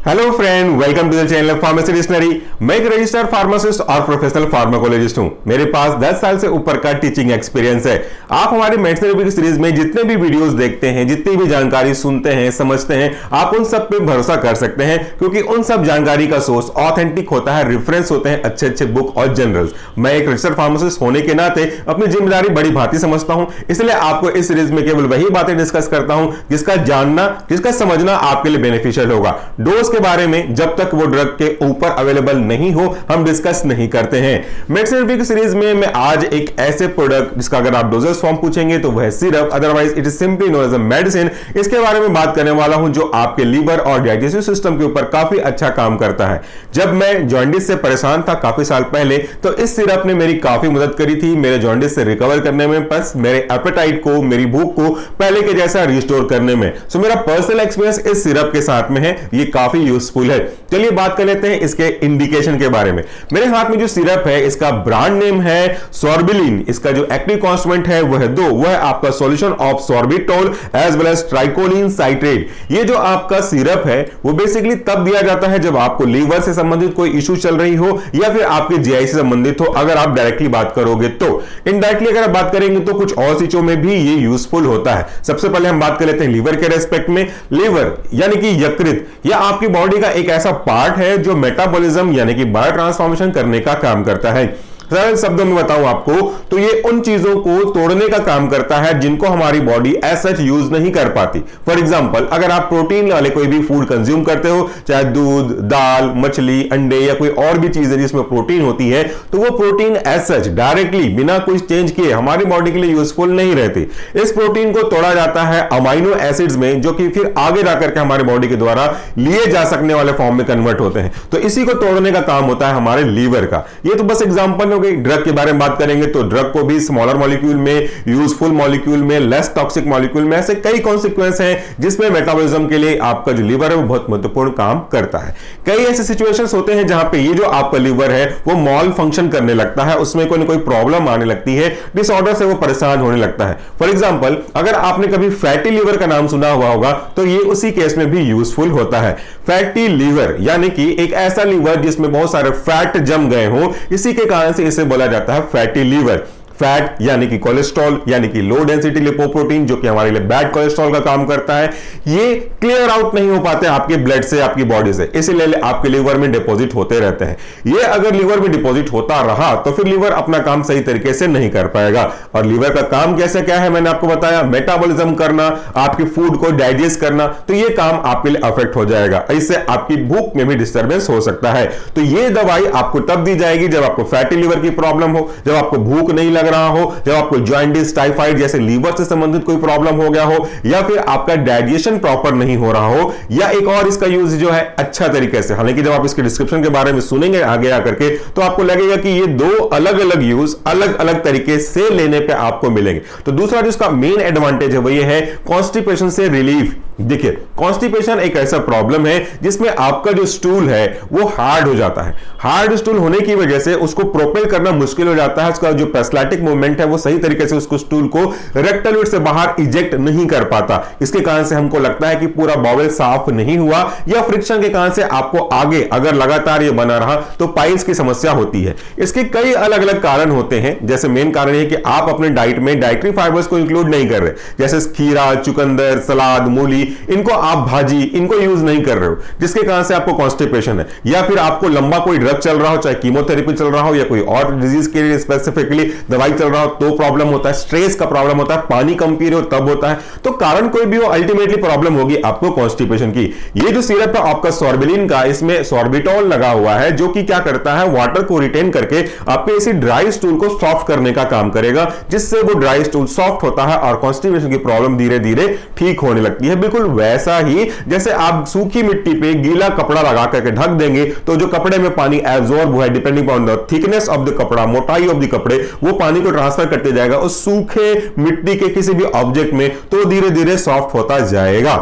Hello friend, welcome to the channel pharmacy dictionary. मैं एक registered pharmacist और professional pharmacologist हूं। मेरे पास 10 साल से ऊपर का टीचिंग एक्सपीरियंस है। आप हमारी मेडिसिन की सीरीज में जितने भी वीडियोस देखते हैं, जितनी भी जानकारी सुनते हैं, समझते हैं, आप उन सब पे भरोसा कर सकते हैं, क्योंकि उन सब जानकारी का सोर्स ऑथेंटिक होता है, रेफरेंस होते हैं अच्छे अच्छे बुक और जर्नल्स। मैं एक रजिस्टर्ड फार्मासिस्ट होने के नाते अपनी जिम्मेदारी बड़ी भांति समझता हूं, इसलिए आपको इस सीरीज में केवल वही बातें डिस्कस करता हूं जिसका जानना, जिसका समझना आपके लिए बेनिफिशियल होगा। डोज के बारे में जब तक वो ड्रग के ऊपर अवेलेबल नहीं हो हम डिस्कस नहीं करते हैं। मेडिसिन रिव्यू की सीरीज में मैं आज एक ऐसे प्रोडक्ट जिसका अगर आप डोजेस फॉर्म पूछेंगे तो वह syrup, otherwise it is simply known as a medicine, इसके बारे में बात करने वाला हूं जो आपके लीवर और डाइजेस्टिव सिस्टम के ऊपर काफी अच्छा काम करता है। जब मैं जॉन्डिस से परेशान था काफी साल पहले, तो इस सिरप ने मेरी काफी मदद करी थी मेरे जॉन्डिस से रिकवर करने में, प्लस मेरे एपेटाइट को, मेरी भूख को पहले के जैसा रिस्टोर करने में। सो मेरा पर्सनल एक्सपीरियंस इस सिरप के साथ में है, ये काफी यूजफुल है। चलिए बात कर लेते हैं इसके इंडिकेशन के बारे में। मेरे हाथ में जो सिरप है इसका ब्रांड नेम है सॉर्बिलिन। इसका जो एक्टिव कॉन्स्टिट्यूएंट है वह वह आपका solution of sorbitol as well as tricholine citrate. ये जो आपका सिरप है वो बेसिकली तब दिया जाता है जब आपको लीवर से संबंधित कोई इशू चल रही हो या फिर आपके जीआई से संबंधित हो। अगर आप डायरेक्टली बात करोगे तो, इनडायरेक्टली अगर आप बात करेंगे तो कुछ और चीजों में भी ये यूजफुल होता है। सबसे पहले हम बात कर लेते हैं लीवर के रेस्पेक्ट में। लीवर यानी कि यकृत, यह आपकी बॉडी का एक ऐसा पार्ट है जो मेटाबॉलिज्म यानी कि बायो ट्रांसफॉर्मेशन करने का काम करता है। सरल शब्दों में बताऊं आपको तो ये उन चीजों को तोड़ने का काम करता है जिनको हमारी बॉडी एज सच यूज नहीं कर पाती। फॉर एग्जांपल, अगर आप प्रोटीन वाले कोई भी फूड कंज्यूम करते हो, चाहे दूध, दाल, मछली, अंडे या कोई और भी चीज है जिसमें प्रोटीन होती है, तो वो प्रोटीन एज सच डायरेक्टली बिना कुछ चेंज किए हमारी बॉडी के लिए यूजफुल नहीं रहती। इस प्रोटीन को तोड़ा जाता है अमाइनो एसिड्स में, जो कि फिर आगे जाकर के हमारी बॉडी के द्वारा लिए जा सकने वाले फॉर्म में कन्वर्ट होते हैं। तो इसी को तोड़ने का काम होता है हमारे लीवर का। ये तो बस एग्जांपल। ड्रग के बारे में बात करेंगे तो ड्रग को भी स्मॉलर मॉलिक्यूल में, यूजफुल मॉलिक्यूल में, लेस टॉक्सिक मॉलिक्यूल में, ऐसे कई कॉन्सिक्वेंस हैं जिसमें मेटाबॉलिज्म के लिए आपका जो लीवर है वो बहुत महत्वपूर्ण काम करता है। कई ऐसे सिचुएशंस होते हैं जहां पे ये जो आपका लीवर है वो मॉल फंक्शन करने लगता है, उसमें कोई ना कोई प्रॉब्लम आने लगती है, डिसऑर्डर से वो परेशान होने लगता है। फॉर एग्जांपल, अगर आपने कभी फैटी लीवर का नाम सुना हुआ होगा तो ये उसी केस में भी यूजफुल होता है। फैटी लीवर यानी कि एक ऐसा लीवर जिसमें बहुत सारे फैट जम गए हो, इसी के कारण से इसे बोला जाता है फैटी लीवर। फैट यानी कि कोलेस्ट्रॉल यानी कि लो डेंसिटी लिपोप्रोटीन, जो कि हमारे लिए बैड कोलेस्ट्रॉल का काम करता है, ये क्लियर आउट नहीं हो पाते आपके ब्लड से, आपकी बॉडी से, इसीलिए आपके लीवर में डिपॉजिट होते रहते हैं। ये अगर लीवर में डिपॉजिट होता रहा तो फिर लीवर अपना काम सही तरीके से नहीं कर पाएगा। और लीवर का काम कैसे क्या है मैंने आपको बताया, मेटाबॉलिज्म करना, आपकी फूड को डाइजेस्ट करना, तो ये काम आपके लिए अफेक्ट हो जाएगा। इससे आपकी भूख में भी डिस्टर्बेंस हो सकता है। तो ये दवाई आपको तब दी जाएगी जब आपको फैटी लीवर की प्रॉब्लम हो, जब आपको भूख नहीं लग रहा हो, जब आपको जॉन्डिस, टाइफाइड जैसे लीवर से संबंधित कोई प्रॉब्लम हो गया हो, या फिर आपका डाइजेशन प्रॉपर नहीं हो रहा हो, या एक और इसका यूज जो है अच्छा तरीके से। हालांकि जब आप इसके डिस्क्रिप्शन के बारे में सुनेंगे आगे आकर के तो आपको लगेगा कि ये दो अलग अलग यूज अलग अलग तरीके से लेने पे आपको मिलेंगे। तो दूसरा जो इसका मेन एडवांटेज है वो ये है कॉन्स्टिपेशन से रिलीफ। देखिए, कॉन्स्टिपेशन एक ऐसा प्रॉब्लम है जिसमें आपका जो स्टूल है वो हार्ड हो जाता है। हार्ड स्टूल होने की वजह से उसको प्रोपेल करना मुश्किल हो जाता है। उसका जो पेरिस्टाल्टिक मूवमेंट है वो सही तरीके से उसको स्टूल को रेक्टल रूट से बाहर इजेक्ट नहीं कर पाता। इसके कारण से हमको लगता है कि पूरा बाउल साफ नहीं हुआ, या फ्रिक्शन के कारण से आपको आगे अगर लगातार ये बना रहा तो पाइल्स की समस्या होती है। इसके कई अलग अलग कारण होते हैं। जैसे मेन कारण है कि आप अपने डाइट में डाइटरी फाइबर्स को इंक्लूड नहीं कर रहे, जैसे खीरा, चुकंदर, सलाद, मूली, इनको आप भाजी, इनको यूज नहीं कर रहे हो, जिसके कारण से आपको कॉन्स्टिपेशन है। या फिर आपको लंबा कोई ड्रग चल रहा हो, चाहे कीमोथेरेपी चल रहा हो या कोई और डिजीज के लिए स्पेसिफिकली दवाई चल रहा हो तो प्रॉब्लम होता है। स्ट्रेस का प्रॉब्लम होता है, पानी कम पी रहे हो तब होता है। तो कारण कोई भी हो, अल्टीमेटली प्रॉब्लम होगी आपको कॉन्स्टिपेशन की। ये जो सिरप है आपका सॉर्बिलिन का, इसमें सॉर्बिटोल लगा हुआ है, जो कि क्या करता है, वाटर को रिटेन करके आपके इसी ड्राई स्टूल को सॉफ्ट करने का काम करेगा, जिससे वो ड्राई स्टूल सॉफ्ट होता है और कॉन्स्टिपेशन की प्रॉब्लम धीरे धीरे ठीक होने लगती है। बिल्कुल वैसा ही जैसे आप सूखी मिट्टी पे गीला कपड़ा लगा करके ढक देंगे तो जो कपड़े में पानी एब्जॉर्ब हुआ है, depending on the thickness of the कपड़ा, मोटाई ऑफ द कपड़े, वो पानी को ट्रांसफर करते जाएगा उस सूखे मिट्टी के किसी भी ऑब्जेक्ट में, तो धीरे धीरे सॉफ्ट होता जाएगा।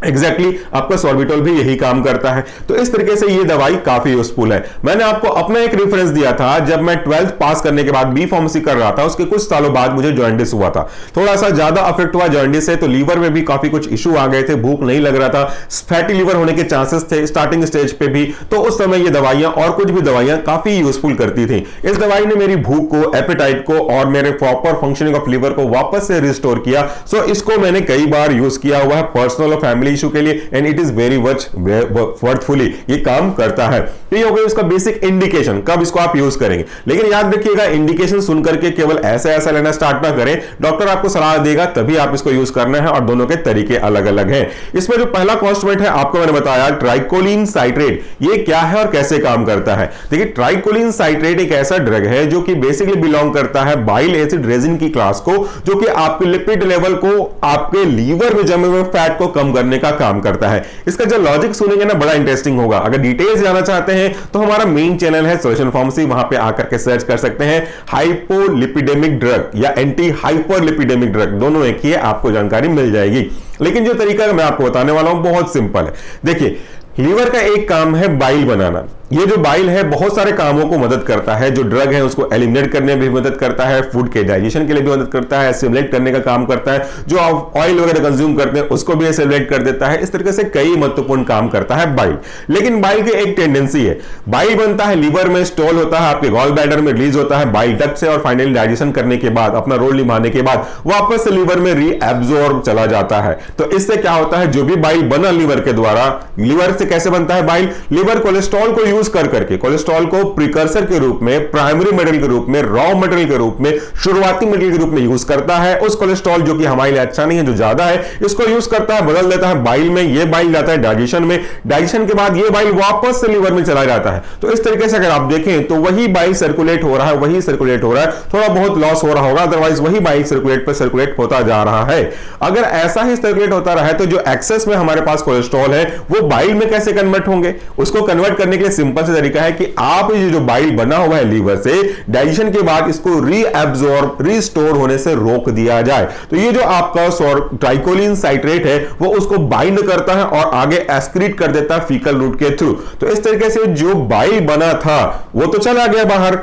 एग्जैक्टली आपका सॉर्बिटॉल भी यही काम करता है। तो इस तरीके से ये दवाई काफी यूजफुल है। मैंने आपको अपना एक रेफरेंस दिया था, जब मैं 12th पास करने के बाद बी फार्मेसी कर रहा था, उसके कुछ सालों बाद मुझे जॉन्डिस हुआ था। थोड़ा सा ज्यादा अफेक्ट हुआ जॉन्डिस से, तो लीवर में भी काफी कुछ इशू आ गए थे, भूख नहीं लग रहा था, फैटी लीवर होने के चांसेस थे स्टार्टिंग स्टेज पे भी। तो उस समय ये दवाइयां और कुछ भी दवाइयां काफी यूजफुल करती थी। इस दवाई ने मेरी भूख को, एपेटाइट को और मेरे प्रॉपर फंक्शनिंग ऑफ लीवर को वापस से रिस्टोर किया। सो इसको मैंने कई बार यूज किया हुआ है पर्सनल और फैमिली इशू के लिए, and it is very much worthfully ये काम करता है। तो ये हो गया इसका बेसिक इंडिकेशन, कब इसको आप यूज करेंगे। लेकिन याद रखिएगा, इंडिकेशन सुनकर के केवल ऐसा लेना स्टार्ट ना करें, डॉक्टर आपको सलाह देगा तभी आप इसको यूज करना है, और दोनों के तरीके अलग अलग हैं। इसमें जो पहला कॉन्स्टिट्यूएंट है आपको मैंने बताया ट्राइकोलिन साइट्रेट, ये क्या है और कैसे काम करता है। देखिए, ट्राइकोलिन साइट्रेट एक ऐसा ड्रग है जो कि बेसिकली बिलोंग करता है बाइल एसिड रेजिन की क्लास को, जो कि आपके लिपिड लेवल को, आपके लीवर में जमे हुए फैट को कम करने का काम करता है। इसका जो लॉजिक सुनेंगे ना, बड़ा इंटरेस्टिंग होगा। अगर डिटेल्स जाना चाहते हैं तो हमारा मेन चैनल है सॉल्यूशन फार्मेसी, वहां पे आकर के सर्च कर सकते हैं हाइपोलिपिडेमिक ड्रग या एंटी हाइपरलिपिडेमिक ड्रग, दोनों एक ही है, आपको जानकारी मिल जाएगी। लेकिन जो तरीका मैं आपको बताने वाला हूं बहुत सिंपल है। देखिए, लीवर का एक काम है बाइल बनाना। ये जो बाइल है बहुत सारे कामों को मदद करता है। जो ड्रग है उसको एलिमिनेट करने में भी मदद करता है, फूड के डाइजेशन के लिए भी मदद करता है, एसिमिलेट करने का काम करता है, जो आप ऑयल वगैरह कंज्यूम करते हैं उसको भी एसिमिलेट कर देता है। इस तरीके से कई महत्वपूर्ण काम करता है बाइल। लेकिन बाइल की एक टेंडेंसी है, बाइल बनता है लीवर में, स्टॉल होता है, आपके गॉल ब्लैडर में रिलीज होता है बाइल डक्ट से, और फाइनली डाइजेशन करने के बाद, अपना रोल निभाने के बाद वापस से लीवर में रीएब्जॉर्ब चला जाता है। तो इससे क्या होता है, जो भी बाइल बना लीवर के द्वारा, लीवर से कैसे बनता है बाइल, लीवर कोलेस्ट्रॉल को यूज करके, कोलेस्ट्रॉल को प्रिकर्सर के रूप में, प्राइमरी मेटेरियल के रूप में, रॉ मेटेरियल के रूप में, शुरुआती मेटेरियल के रूप में यूज करता है। उस कोलेस्ट्रॉल जो कि हमारे लिए अच्छा नहीं है, जो ज्यादा है, इसको यूज करता है, बदल देता है बाइल में। ये बाइल जाता है डाइजेशन में, डाइजेशन के बाद ये बाइल वापस से लीवर में चला जाता है। तो इस तरीके से अगर आप देखें तो वही बाइल सर्कुलेट हो रहा है, वही सर्कुलेट हो रहा है, थोड़ा बहुत लॉस हो रहा होगा, अदरवाइज वही बाइल सर्कुलेट होता जा रहा है। अगर ऐसा ही सर्कुलेट होता रहा है तो जो एक्सेस में हमारे पास कोलेस्ट्रॉल है वो बाइल में कैसे कन्वर्ट होंगे। उसको कन्वर्ट करने के लिए सिंपल से तरीका है कि आप ये जो बाइल बना हुआ है लीवर से, डाइजेशन के बाद इसको रीएब्सॉर्ब, रीस्टोर होने से रोक दिया जाए। तो ये जो आपका ट्राइकोलिन साइट्रेट है वो उसको बाइंड करता है और आगे एस्क्रीट कर देता है फीकल रूट के थ्रू। तो इस तरीके से जो बाइल बना था वो तो चला गया बाहर,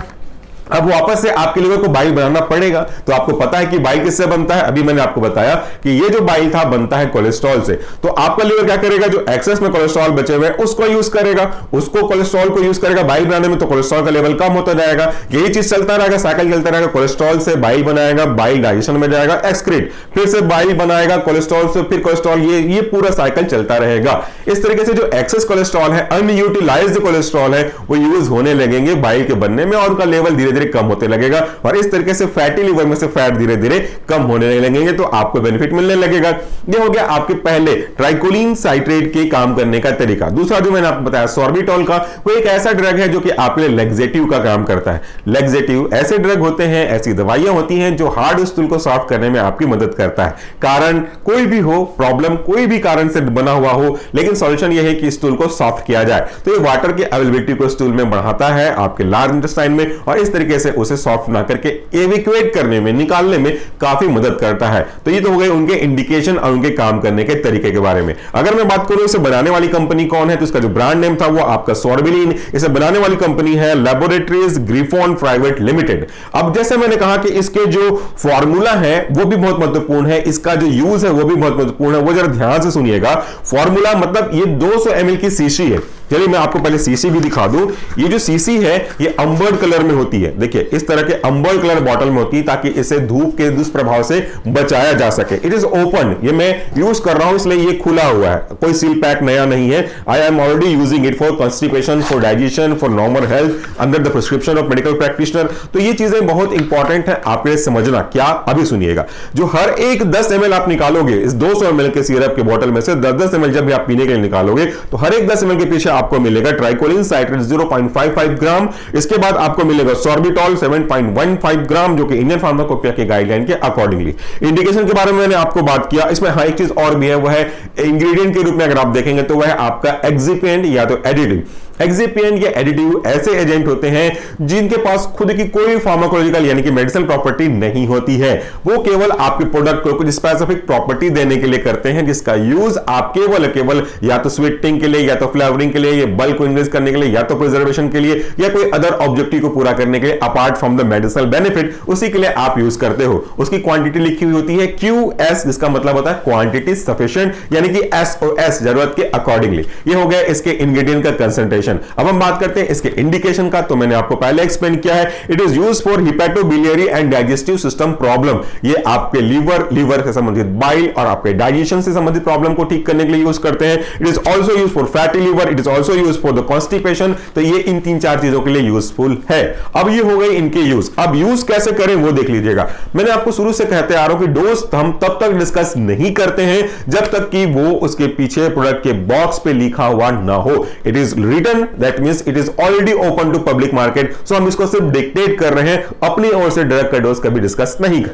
अब वापस से आपके लीवर को बाइल बनाना पड़ेगा। तो आपको पता है कि बाइल किससे बनता है, अभी मैंने आपको बताया कि ये जो बाइल था बनता है कोलेस्ट्रॉल से। तो आपका लीवर क्या करेगा, जो एक्सेस में कोलेस्ट्रॉल बचे हुए उसको यूज करेगा, उसको कोलेस्ट्रॉल को यूज करेगा बाइल बनाने में, तो कोलेस्ट्रॉल का लेवल कम होता जाएगा। यही चीज चलता रहेगा, साइकिल चलता रहेगा, कोलेस्ट्रॉल से बाइल बनाएगा, बाइल डाइजेशन में जाएगा, एक्सक्रीट, फिर से बाइल बनाएगा, कोलेस्ट्रॉल से फिर कोलेस्ट्रॉल, ये पूरा साइकिल चलता रहेगा। इस तरीके से जो एक्सेस कोलेस्ट्रॉल है, अनयूटिलाइज्ड कोलेस्ट्रॉल है, वो यूज होने लगेंगे बाइल के बनने में, और उनका लेवल धीरे धीरे कम होते लगेगा, और इस तरीके से फैटी लीवर में से फैट धीरे धीरे कम होने लगेंगे, तो आपको बेनिफिट मिलने लगेगा। ये हो गया आपके पहले ट्राइकोलिन साइट्रेट के काम करने का तरीका। दूसरा जो मैंने आपको बताया सॉर्बिटॉल का, वो एक ऐसा ड्रग है जो कि आपके लिए लैक्सेटिव का काम करता है। लैक्सेटिव ऐसे ड्रग होते हैं, ऐसी दवाइयां होती हैं जो हार्ड स्टूल को सॉफ्ट करने में आपकी मदद करता है। कारण कोई भी हो, प्रॉब्लम कोई भी कारण से बना हुआ हो, लेकिन सॉल्यूशन यह है कि स्टूल को सॉफ्ट किया जाए। तो ये वाटर की अवेलेबिलिटी को स्टूल में बढ़ाता है आपके लार्ज इंटेस्टाइन में, और इस तरीके से उसे सॉफ्ट ना करके एविक्यूएट करने में, निकालने में काफी मदद करता है। तो ये तो हो गए उनके इंडिकेशन और उनके काम करने के तरीके के बारे में। अगर मैं बात करूं इसे बनाने वाली कंपनी कौन है, तो इसका जो ब्रांड नेम था वो आपका सॉर्बिलिन। इसे बनाने वाली कंपनी है लैबोरेटरीज ग्रिफॉन प्राइवेट लिमिटेड। अब जैसे मैंने कहा कि इसके जो फॉर्मूला है वो भी बहुत महत्वपूर्ण है, इसका जो यूज है वो भी बहुत महत्वपूर्ण है, वो जरा ध्यान से सुनिएगा। फॉर्मूला मतलब ये 200 ml की शीशी है। चलिए मैं आपको पहले सीसी भी दिखा दूं। ये जो सीसी है ये अंबर्ड कलर में होती है, देखिए इस तरह के अंबर्ड कलर बॉटल में होती है, ताकि इसे धूप के दुष्प्रभाव से बचाया जा सके। इट इज ओपन, ये मैं यूज कर रहा हूं इसलिए ये खुला हुआ है, कोई सील पैक नया नहीं है। I am already using it for constipation, for digestion, for normal health under the prescription of medical practitioner. तो ये चीजें बहुत इंपॉर्टेंट है आपके समझना। क्या, अभी सुनिएगा। जो हर एक 10 ml आप निकालोगे इस 200 ml के सिरप के बोतल में से 10-10 ml जब भी आप पीने के लिए निकालोगे, तो हर एक 10 ml के पीछे आपको मिलेगा ट्राइकोलिन साइट्रेट 0.55 ग्राम। इसके बाद आपको मिलेगा सॉर्बिटॉल 7.15 ग्राम, जो कि इंडियन फार्माकोपिया के गाइडलाइन के अकॉर्डिंगली। इंडिकेशन के बारे में मैंने आपको बात किया। इसमें हाँ एक चीज और भी है, वह है इंग्रेडिएंट के रूप में अगर आप देखेंगे तो वह है आपका एक्सिपिएंट या तो एडिटिव। एक्सिपिएंट या एडिटिव ऐसे एजेंट होते हैं जिनके पास खुद की कोई फार्माकोलॉजिकल यानी कि मेडिसिनल प्रॉपर्टी नहीं होती है, वो केवल आपके प्रोडक्ट को कुछ स्पेसिफिक प्रॉपर्टी देने के लिए करते हैं, जिसका यूज आप केवल या तो स्वीटनिंग के लिए, या तो फ्लेवरिंग के लिए, या बल्क को इंक्रीज करने के लिए, या तो प्रिजर्वेशन के लिए, या कोई अदर ऑब्जेक्टिव को पूरा करने के लिए apart from the medicinal benefit, उसी के लिए आप यूज करते हो। उसकी क्वांटिटी लिखी हुई होती है QS, जिसका मतलब होता है क्वांटिटी सफिशिएंट, यानी कि SOS जरूरत के अकॉर्डिंगली। ये हो गया इसके इंग्रेडिएंट का कंसंट्रेशन। अब हम बात करते हैं इसके इंडिकेशन का, तो मैंने आपको पहले एक्सप्लेन किया है। It is used for hepatobiliary and digestive system problem. ये आपके लीवर से संबंधित बाइल और आपके डाइजेशन से संबंधित प्रॉब्लम को ठीक करने के लिए यूज करते हैं। It is also use for fatty liver, it is also use for the constipation. तो ये इन 3-4 चीजों के लिए यूजफुल है। अब ये हो गए इनके यूज। अब यूज कैसे करें वो देख लीजिएगा। मैंने आपको शुरू से कहते आ रहा हूं कि डोज हम तब तक डिस्कस नहीं करते हैं जब तक कि वो उसके पीछे प्रोडक्ट के बॉक्स पे लिखा हुआ ना हो। It is written, that means it is already open to public market. So हम इसको सिर्फ डिक्टेट कर रहे हैं, अपनी ओर से ड्रग का डोज कभी डिस्कस नहीं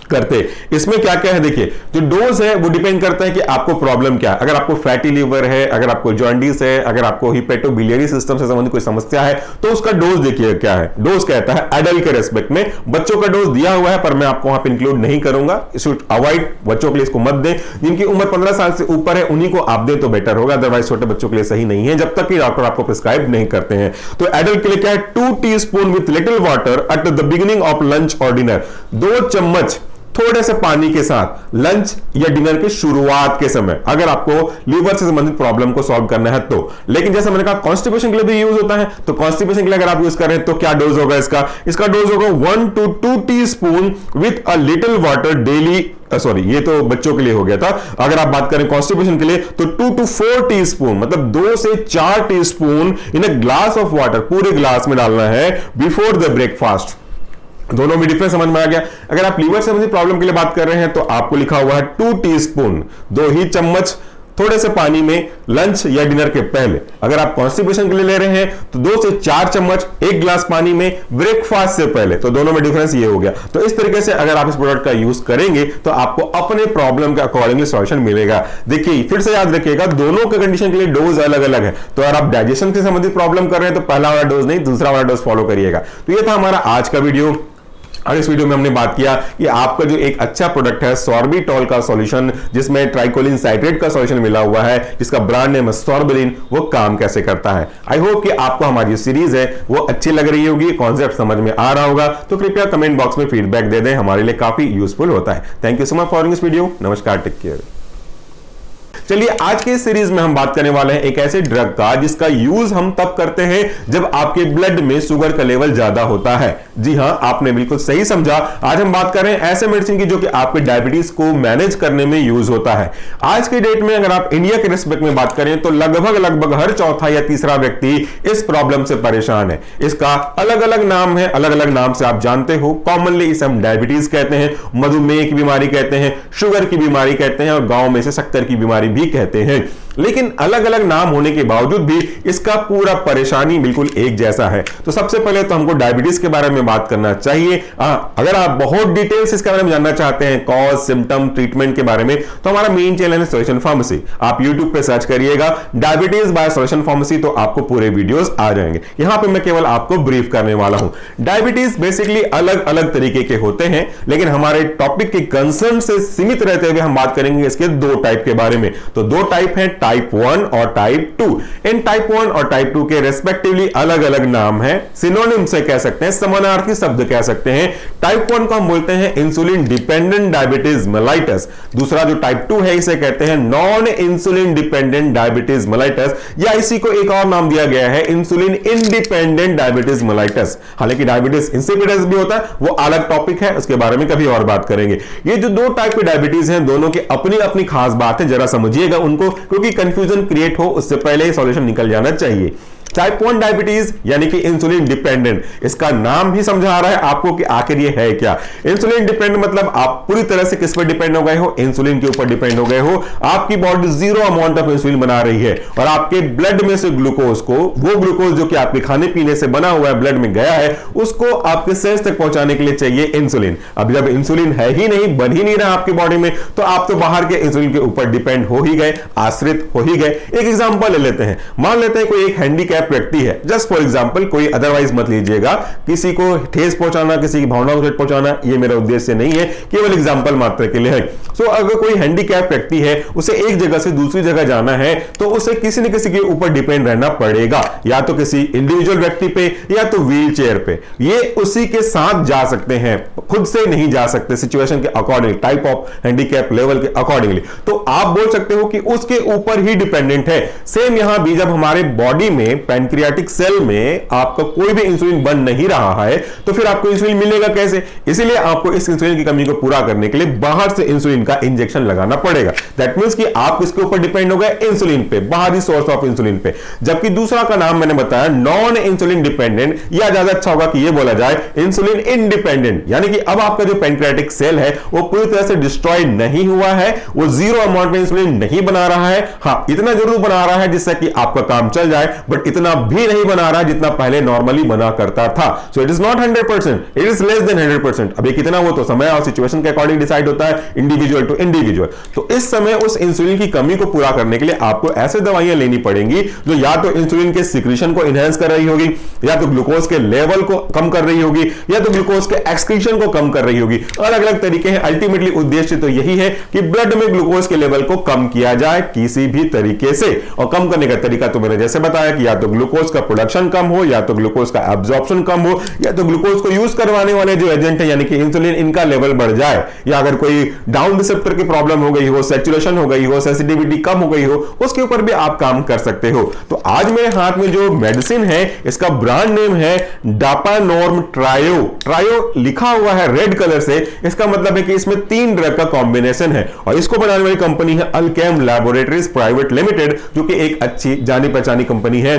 करते। इसमें क्या क्या है देखिए, जो डोज है वो डिपेंड करता है कि आपको प्रॉब्लम क्या है। अगर आपको फैटी लीवर है, अगर आपको जॉन्डिस है, अगर आपको हिपैटोबिलियरी सिस्टम से संबंधित कोई समस्या है, तो उसका डोज देखिए क्या है। डोज कहता है एडल्ट के रेस्पेक्ट में, बच्चों का डोज दिया हुआ है पर मैं आपको वहां पे इंक्लूड नहीं करूंगा। इसको अवॉइड, बच्चों के लिए इसको मत दें। जिनकी उम्र 15 साल से ऊपर है उन्हीं को आप दें तो बेटर होगा, अदरवाइज छोटे बच्चों के लिए सही नहीं है जब तक कि डॉक्टर आपको प्रिस्क्राइब नहीं करते हैं। तो एडल्ट के लिए क्या है, 2 teaspoon with little water at the beginning of lunch और डिनर। 2 चम्मच थोड़े से पानी के साथ लंच या डिनर की शुरुआत के समय, अगर आपको लीवर से संबंधित प्रॉब्लम को सॉल्व करना है तो। लेकिन जैसे मैंने कहा कॉन्स्टिपेशन के लिए भी यूज होता है, तो कॉन्स्टिपेशन के लिए अगर आप यूज कर रहे हैं तो क्या डोज होगा इसका डोज होगा 1 to 2 teaspoon with a little water daily. Sorry, ये तो बच्चों के लिए हो गया था। अगर आप बात करें कॉन्स्टिपेशन के लिए तो 2 to 4 टीस्पून, मतलब 2 से 4 teaspoon in a glass of water, पूरे ग्लास में डालना है बिफोर द ब्रेकफास्ट। दोनों में डिफरेंस समझ में आ गया। अगर आप लीवर से संबंधित प्रॉब्लम के लिए बात कर रहे हैं तो आपको लिखा हुआ है 2 टीस्पून, 2 ही चम्मच थोड़े से पानी में लंच या डिनर के पहले। अगर आप कॉन्स्टिपेशन के लिए ले रहे हैं तो 2 से 4 चम्मच 1 ग्लास पानी में ब्रेकफास्ट से पहले। तो दोनों में डिफरेंस ये हो गया। तो इस तरीके से अगर आप इस प्रोडक्ट का यूज करेंगे तो आपको अपने प्रॉब्लम के अकॉर्डिंगली सॉल्यूशन मिलेगा। देखिए फिर से याद रखिएगा, दोनों के कंडीशन के लिए डोज अलग अलग है। तो अगर आप डाइजेशन से संबंधित प्रॉब्लम कर रहे हैं तो पहला वाला डोज नहीं, दूसरा वाला डोज फॉलो करिएगा। तो ये था हमारा आज का वीडियो। और इस वीडियो में हमने बात किया कि आपका जो एक अच्छा प्रोडक्ट है सॉर्बिटॉल का सॉल्यूशन, जिसमें ट्राइकोलिन साइट्रेट का सॉल्यूशन मिला हुआ है, जिसका ब्रांड नेम है सॉर्बिलिन, वो काम कैसे करता है। आई होप कि आपको हमारी सीरीज है वो अच्छी लग रही होगी, कॉन्सेप्ट समझ में आ रहा होगा। तो कृपया कमेंट बॉक्स में फीडबैक दे दें, हमारे लिए काफी यूजफुल होता है। Thank you so much for watching this video. नमस्कार, टेक केयर। चलिए आज के सीरीज में हम बात करने वाले हैं एक ऐसे ड्रग का जिसका यूज हम तब करते हैं जब आपके ब्लड में शुगर का लेवल ज्यादा होता है। जी हां, आपने बिल्कुल सही समझा। आज हम बात कर रहे हैं ऐसे मेडिसिन की जो कि आपके डायबिटीज को मैनेज करने में यूज होता है। आज के डेट में अगर आप इंडिया के रेस्पेक्ट में बात करें तो लगभग हर चौथा या तीसरा व्यक्ति इस प्रॉब्लम से परेशान है। इसका अलग अलग नाम है, अलग अलग नाम से आप जानते हो। कॉमनली इसे हम डायबिटीज कहते हैं, मधुमेह की बीमारी कहते हैं, शुगर की बीमारी कहते हैं और गांव में से शक्कर की बीमारी भी कहते हैं। लेकिन अलग अलग नाम होने के बावजूद भी इसका पूरा परेशानी बिल्कुल एक जैसा है। तो सबसे पहले तो हमको डायबिटीज के बारे में बात करना चाहिए। अगर आप बहुत डिटेल्स इसके बारे में जानना चाहते हैं, कॉज, सिम्टम, ट्रीटमेंट के बारे में, तो हमारा मेन चैनल है सॉल्यूशन फार्मेसी। आप यूट्यूब पे सर्च करिएगा डायबिटीज बाय सॉल्यूशन फार्मेसी, तो आपको पूरे वीडियोस आ जाएंगे। यहां पे मैं केवल आपको ब्रीफ करने वाला हूं। डायबिटीज बेसिकली अलग अलग तरीके के होते हैं, लेकिन हमारे टॉपिक के कंसर्न से सीमित रहते हुए हम बात करेंगे इसके 2 टाइप के बारे में। तो 2 टाइप हैं, टाइप 1 और टाइप 2। इन टाइप 1 और टाइप 2 के रेस्पेक्टिवली अलग अलग नाम है, सिनोनिम से कह सकते हैं, समानार्थी शब्द कह सकते हैं। टाइप 1 को हम बोलते हैं इंसुलिन डिपेंडेंट डायबिटीज मेलाइटस। दूसरा जो टाइप 2 है इसे कहते हैं non insulin dependent diabetes mellitus, या इसी को एक और नाम दिया गया है इंसुलिन इंडिपेंडेंट डायबिटीज मेलाइटस। हालांकि डायबिटीज इंसिपिडस भी होता है, वो अलग टॉपिक है, उसके बारे में कभी और बात करेंगे। ये जो 2 टाइप के डायबिटीज हैं, दोनों की अपनी अपनी खास बात है, जरा समझिएगा उनको, क्योंकि कंफ्यूजन क्रिएट हो उससे पहले ही सॉल्यूशन निकल जाना चाहिए। टाइप 1 डायबिटीज यानी कि इंसुलिन डिपेंडेंट, इसका नाम ही समझा रहा है आपको कि आखिर ये है क्या। इंसुलिन डिपेंडेंट मतलब आप पूरी तरह से किस पर डिपेंड हो गए हो, इंसुलिन के ऊपर डिपेंड हो गए हो। आपकी बॉडी 0 अमाउंट ऑफ इंसुलिन बना रही है और आपके ब्लड में से ग्लूकोज को, वो ग्लूकोज जो कि आपके खाने पीने से बना हुआ है, ब्लड में गया है, उसको आपके सेल्स तक पहुंचाने के लिए चाहिए इंसुलिन। अब जब इंसुलिन है ही नहीं, बन ही नहीं रहा आपकी बॉडी में, तो आप तो बाहर के इंसुलिन के ऊपर डिपेंड हो ही गए, आश्रित हो ही गए। एक एग्जांपल ले लेते हैं। मान लेते हैं कोई एक हैंडीकैप हैंडीकैप व्यक्ति है, जस्ट फॉर एग्जांपल, कोई अदरवाइज मत लीजिएगा, किसी को ठेस पहुंचाना, किसी की भावनाओं को ठेस पहुंचाना, ये मेरा उद्देश्य नहीं है, केवल एग्जांपल मात्र के लिए है। सो अगर कोई हैंडीकैप व्यक्ति है, उसे एक जगह से दूसरी जगह जाना है, तो उसे किसी न किसी के ऊपर डिपेंड रहना पड़ेगा, या तो किसी इंडिविजुअल व्यक्ति पे या तो व्हील चेयर पे। ये उसी के साथ जा सकते हैं, खुद से नहीं जा सकते, सिचुएशन के according, type of handicap level के अकॉर्डिंगली। तो आप बोल सकते हो कि उसके ऊपर ही डिपेंडेंट है। सेम यहां भी जब हमारे बॉडी में पैनक्रियाटिक सेल में आपका कोई भी इंसुलिन बन नहीं रहा है, तो फिर आपको इंसुलिन मिलेगा कैसे? इसीलिए आपको इस इंसुलिन की कमी को पूरा करने के लिए बाहर से इंसुलिन का इंजेक्शन लगाना पड़ेगा। दैट मींस कि आप किसके ऊपर डिपेंड हो गए? इंसुलिन पे, बाहरी सोर्स ऑफ इंसुलिन पे। जबकि दूसरा का नाम मैंने बताया नॉन इंसुलिन डिपेंडेंट, या ज्यादा अच्छा होगा कि यह बोला जाए इंसुलिन इंडिपेंडेंट। यानी कि अब आपका जो पैनक्रियाटिक सेल है वो पूरी तरह से डिस्ट्रॉय नहीं हुआ है, वो जीरो अमाउंट में इंसुलिन नहीं बना रहा है। हाँ, इतना जरूर बना रहा है जिससे कि आपका काम चल जाए, बट इतना भी नहीं बना रहा है जितना पहले नॉर्मली बना करता था। So it is not 100%, it is less than 100%। अब ये कितना, वो तो समय और सिचुएशन के अकॉर्डिंग डिसाइड होता है, इंडिविजुअल टू इंडिविजुअल। तो इस समय उस इंसुलिन की कमी को पूरा करने के लिए आपको ऐसे दवाइयां लेनी पड़ेंगी जो या तो इंसुलिन के सिक्रीशन को इनहेंस कर रही होगी, या तो ग्लूकोज के लेवल को कम कर रही होगी, या तो ग्लूकोज के एक्सक्रीशन को कम कर रही होगी। अलग अलग तरीके हैं। अल्टीमेटली उद्देश्य तो यही है कि ब्लड में ग्लूकोज के लेवल को कम किया जाए किसी भी तरीके से। और कम करने का तरीका तो मैंने जैसे बताया कि या तो ग्लूकोज का प्रोडक्शन कम हो, या तो ग्लूकोज का एब्जॉर्प्शन कम हो, या तो ग्लूकोज को यूज करवाने वाले जो एजेंट है यानी कि इंसुलिन, इनका लेवल बढ़ जाए, या अगर कोई डाउन रिसेप्टर की प्रॉब्लम हो गई हो, सैचुरेशन हो गई हो, सेंसिटिविटी कम हो गई हो, उसके ऊपर भी आप काम कर सकते हो। तो आज मेरे हाथ में जो मेडिसिन है, इसका ब्रांड नेम है डापानोर्म ट्रायो। ट्रायो लिखा हुआ है रेड कलर से, इसका मतलब है कि इसमें 3 ड्रग का कॉम्बिनेशन है, और इसको बनाने वाली कंपनी है अल्केम लैबोरेटरीज प्राइवेट लिमिटेड, जो कि एक अच्छी जानी पहचानी कंपनी है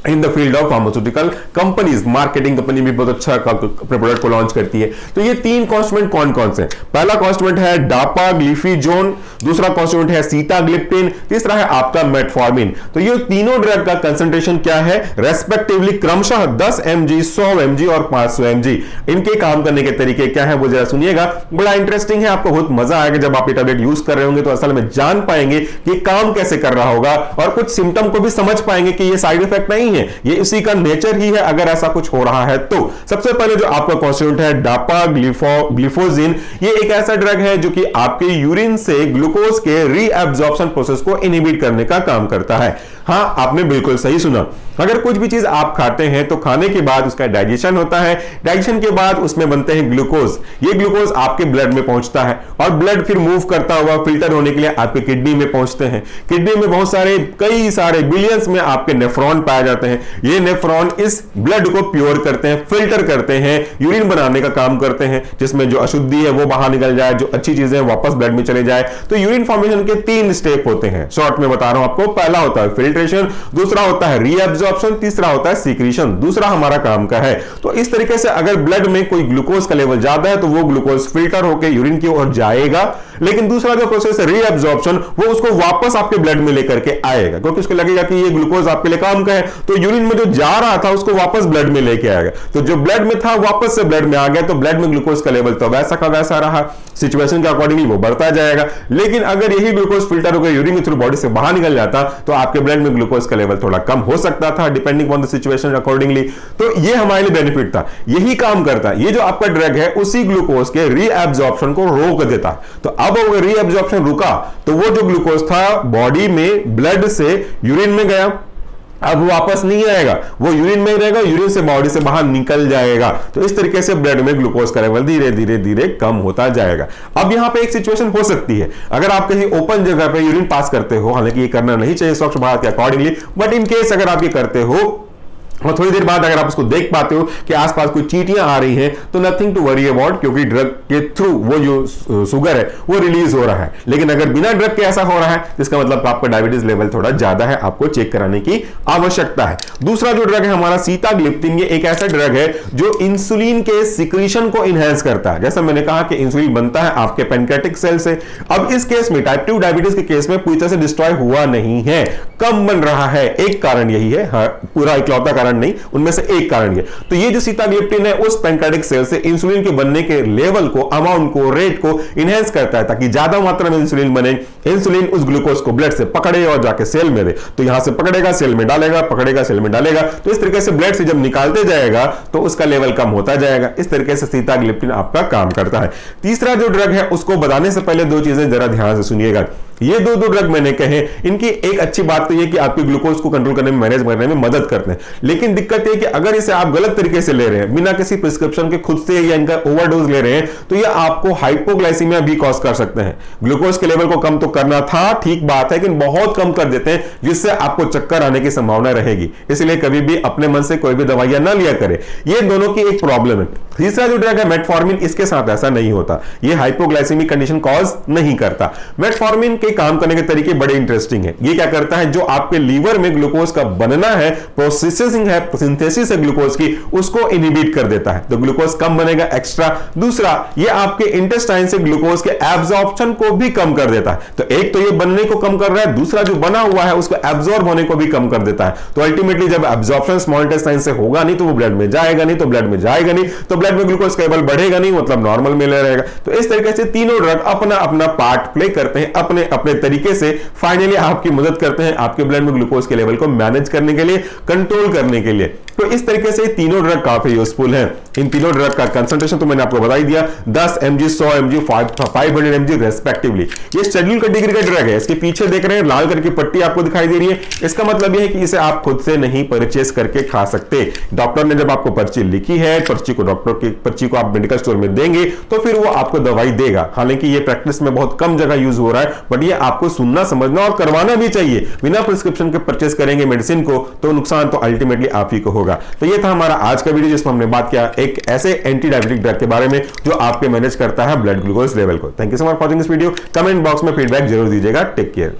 in the field of pharmaceutical companies. Marketing company भी बहुत अच्छा अपने प्रोडक्ट को लॉन्च करती है। तो ये 3 कॉन्स्टिट्यूएंट कौन कौन से? पहला कॉन्स्टिट्यूएंट है डापाग्लिफिजोन, दूसरा कॉन्स्टिट्यूएंट है सीताग्लिप्टिन, तीसरा है आपका मेटफॉर्मिन। तो ये तीनों ड्रग का कंसंट्रेशन क्या है? रेस्पेक्टिवली क्रमशः 10 mg, 100 mg और 500 mg। इनके काम करने के तरीके क्या है वो जरा सुनिएगा, बड़ा इंटरेस्टिंग है, आपको बहुत मजा आएगा जब आप ये टैबलेट यूज कर रहे होंगे, तो असल में जान पाएंगे कि काम कैसे कर रहा होगा, और कुछ सिम्टम को भी समझ पाएंगे कि ये साइड इफेक्ट नहीं है, ये इसी का नेचर ही है अगर ऐसा कुछ हो रहा है तो। सबसे पहले जो आपका कॉन्स्टिट्यूएंट है डापाग्लिफोजिन, ये एक ऐसा ड्रग है जो कि आपके यूरिन से ग्लूकोज के रीअब्जॉर्प्शन प्रोसेस को इनहिबिट करने का काम करता है। हां, आपने बिल्कुल सही सुना। अगर कुछ भी चीज आप खाते हैं तो खाने के बाद उसका डाइजेशन होता है, डाइजेशन के बाद उसमें बनते हैं ग्लूकोज। ये ग्लूकोज आपके ब्लड में पहुंचता है, और ब्लड फिर मूव करता हुआ फिल्टर होने के लिए आपके किडनी में पहुंचते हैं। किडनी में बहुत सारे, कई सारे बिलियंस में आपके नेफ्रॉन पाए जाते हैं। ये नेफ्रॉन इस ब्लड को प्योर करते हैं, फिल्टर करते हैं, यूरिन बनाने का काम करते हैं, जिसमें जो अशुद्धि है वो बाहर निकल जाए, जो अच्छी चीजें वापस ब्लड में चले जाए। तो यूरिन फॉर्मेशन के 3 स्टेप होते हैं, शॉर्ट में बता रहा हूं आपको। पहला होता है फिल्ट्रेशन, दूसरा होता है रीअब्जॉर्प्शन, तीसरा होता है सीक्रीशन। दूसरा हमारा काम का है। तो इस तरीके से अगर ब्लड में कोई ग्लूकोज का लेवल ज्यादा है तो वो ग्लूकोज फिल्टर होकर यूरिन की ओर जाएगा, लेकिन दूसरा जो प्रोसेस है रीअब्जॉर्प्शन, वो उसको वापस आपके ब्लड में लेकर के आएगा, क्योंकि उसको लगेगा कि ये ग्लूकोज आपके लिए काम का है, तो यूरिन में जो जा रहा था उसको वापस ब्लड में लेके आएगा। तो जो ब्लड में था वापस से ब्लड में आ गया, तो ब्लड में ग्लूकोज का लेवल तो वैसा का वैसा रहा, सिचुएशन के अकॉर्डिंगली वो बढ़ता जाएगा। लेकिन अगर यही ग्लूकोज फिल्टर होकर यूरिन के थ्रू बॉडी से बाहर निकल जाता तो आपके ब्लड में ग्लूकोज का लेवल थोड़ा कम हो सकता था, depending on the situation accordingly. तो ये हमारे लिए बेनिफिट था, यही काम करता है। ये जो आपका ड्रग है उसी ग्लूकोज के रीअब्जॉर्प्शन को रोक देता। तो अब अगर रीअब्जॉर्प्शन रुका तो वो जो ग्लूकोज था बॉडी में ब्लड से यूरिन में गया, अब वापस नहीं आएगा, वो यूरिन में ही रहेगा, यूरिन से बॉडी से बाहर निकल जाएगा। तो इस तरीके से ब्लड में ग्लूकोज का लेवल धीरे धीरे धीरे कम होता जाएगा। अब यहां पे एक सिचुएशन हो सकती है, अगर आप कहीं ओपन जगह पे यूरिन पास करते हो, हालांकि ये करना नहीं चाहिए स्वच्छ भारत के अकॉर्डिंगली, बट इन केस अगर आप ये करते हो और थोड़ी देर बाद अगर आप उसको देख पाते हो कि आसपास कोई चींटियां आ रही हैं, तो नथिंग टू वरी अबाउट, क्योंकि ड्रग के थ्रू वो जो शुगर है वो रिलीज हो रहा है। लेकिन अगर बिना ड्रग के ऐसा हो रहा है तो इसका मतलब आपका डायबिटीज लेवल थोड़ा ज्यादा है, आपको चेक कराने की आवश्यकता है। दूसरा जो ड्रग है हमारा सीताग्लिप्टिन, ये एक ऐसा ड्रग है जो इंसुलिन के सिक्रीशन को इनहेंस करता है। जैसा मैंने कहा कि इंसुलिन बनता है आपके पैनक्रियाटिक सेल से। अब इस केस में टाइप 2 डायबिटीज के केस में पूरी तरह से डिस्ट्रॉय हुआ नहीं है, कम बन रहा है। एक कारण यही है, पूरा इकलौता कारण नहीं, उनमें से एक कारण ये। तो ये जो सीताग्लिप्टिन है उस पैंक्रियाटिक सेल से इंसुलिन के बनने के लेवल को, अमाउंट को, रेट को इनहेंस करता है ताकि ज्यादा मात्रा में इंसुलिन बने। इंसुलिन उस ग्लूकोज को ब्लड से पकड़े और जाके सेल में दे। तो यहां से पकड़ेगा, सेल में डालेगा, पकड़ेगा, सेल में डालेगा। तो इस तरीके से ब्लड से जब निकालते जाएगा तो उसका लेवल कम होता जाएगा। इस तरीके से सीताग्लिप्टिन आपका काम करता है। तीसरा जो ड्रग है उसको बताने से पहले दो चीजें जरा ध्यान से सुनिएगा। ये दो ड्रग मैंने कहे, इनकी एक अच्छी बात तो ये कि आपकी ग्लूकोज को कंट्रोल करने में, मैनेज करने में मदद करते हैं। लेकिन दिक्कत ये कि अगर इसे आप गलत तरीके से ले रहे हैं, बिना किसी प्रिस्क्रिप्शन के खुद से या इनका ओवरडोज ले रहे हैं, तो ये आपको हाइपोग्लाइसीमिया भी कॉज कर सकते हैं। ग्लूकोज के लेवल को कम तो करना था, ठीक बात है, लेकिन बहुत कम कर देते हैं जिससे आपको चक्कर आने की संभावना रहेगी। इसलिए कभी भी अपने मन से कोई भी दवाइयां ना लिया करें। ये दोनों की एक प्रॉब्लम है। तीसरा जो ड्रग है मेटफॉर्मिन, इसके साथ ऐसा नहीं होता। ये हाइपोग्लाइसीमिक कंडीशन कॉज नहीं करता। मेटफॉर्मिन के काम करने के तरीके बड़े इंटरेस्टिंग है। ये क्या करता है, जो आपके लीवर में ग्लूकोज का बनना है, प्रोसेसिंग है, सिंथेसिस है ग्लूकोज की, उसको इनहिबिट कर देता है। तो ग्लूकोज कम बनेगा एक्स्ट्रा। दूसरा, ये आपके इंटेस्टाइन से ग्लूकोज के एब्जॉर्प्शन को भी कम कर देता है। तो एक तो ये बनने को कम कर रहा है, दूसरा जो बना हुआ है उसको एब्जॉर्ब होने को भी कम कर देता है। तो अल्टीमेटली जब एब्जॉर्प्शन स्मॉल इंटेस्टाइन से होगा नहीं तो वो ब्लड में जाएगा नहीं, तो ब्लड में जाएगा नहीं तो ब्लड में ग्लूकोज लेवल बढ़ेगा नहीं, मतलब नॉर्मल में रहेगा। तो इस तरीके से तीनों ड्रग अपना अपना पार्ट प्ले करते हैं, अपने अपने तरीके से फाइनली आपकी मदद करते हैं आपके ब्लड में ग्लूकोज के लेवल को मैनेज करने के लिए, कंट्रोल करने के लिए। तो इस तरीके से तीनों ड्रग काफी यूजफुल हैं। इन तीनों ड्रग का कंसंट्रेशन तो मैंने आपको बता ही दिया, 10 mg, 100 mg, 500 mg रेस्पेक्टिवली। ये शेड्यूल कैटेगरी का ड्रग है। इसके पीछे देख रहे हैं लाल करके पट्टी आपको दिखाई दे रही है। इसका मतलब यह है कि इसे आप खुद से नहीं परचेस करके खा सकते। डॉक्टर ने जब आपको पर्ची लिखी है, पर्ची को डॉक्टर की पर्ची को आप मेडिकल स्टोर में देंगे तो फिर वो आपको दवाई देगा। हालांकि ये प्रैक्टिस में बहुत कम जगह यूज हो रहा है, बट ये आपको सुनना, समझना और करवाना भी चाहिए। बिना प्रिस्क्रिप्शन के परचेस करेंगे मेडिसिन को तो नुकसान तो अल्टीमेटली आप ही को होगा। तो ये था हमारा आज का वीडियो जिसमें हमने बात किया एक ऐसे एंटी डायबिटिक ड्रग के बारे में जो आपके मैनेज करता है ब्लड ग्लूकोज लेवल को। Thank you so much for watching this video. Comment box में फीडबैक जरूर दीजिएगा। Take care.